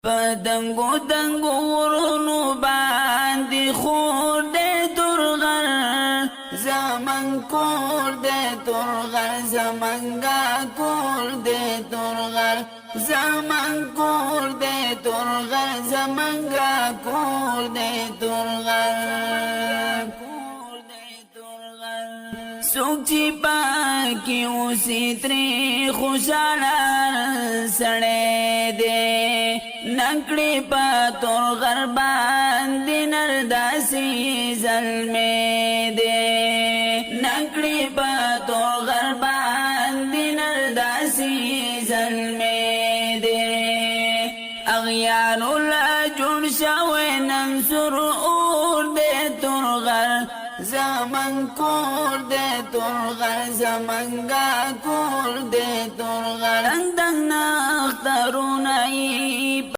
پدنګو دنګو ورونو باندې خور دې تورغر زمن کور دې تورغر زمنګا کور دې تورغر زمن کور دې تورغر زمنګا کور دې تورغر سوچی پاکی اسی تری خوشالا سڑے دے نکڑی پا تور غربان دی نرداسی ظلمے دے نکڑی پا تور غربان دی نرداسی ظلمے دے اغیارو لا جوڑ شاوے ننصر اور دے تور غر زمن کور دے تورغر زمنگا کور دے تورغر اندنگ ناخترونائی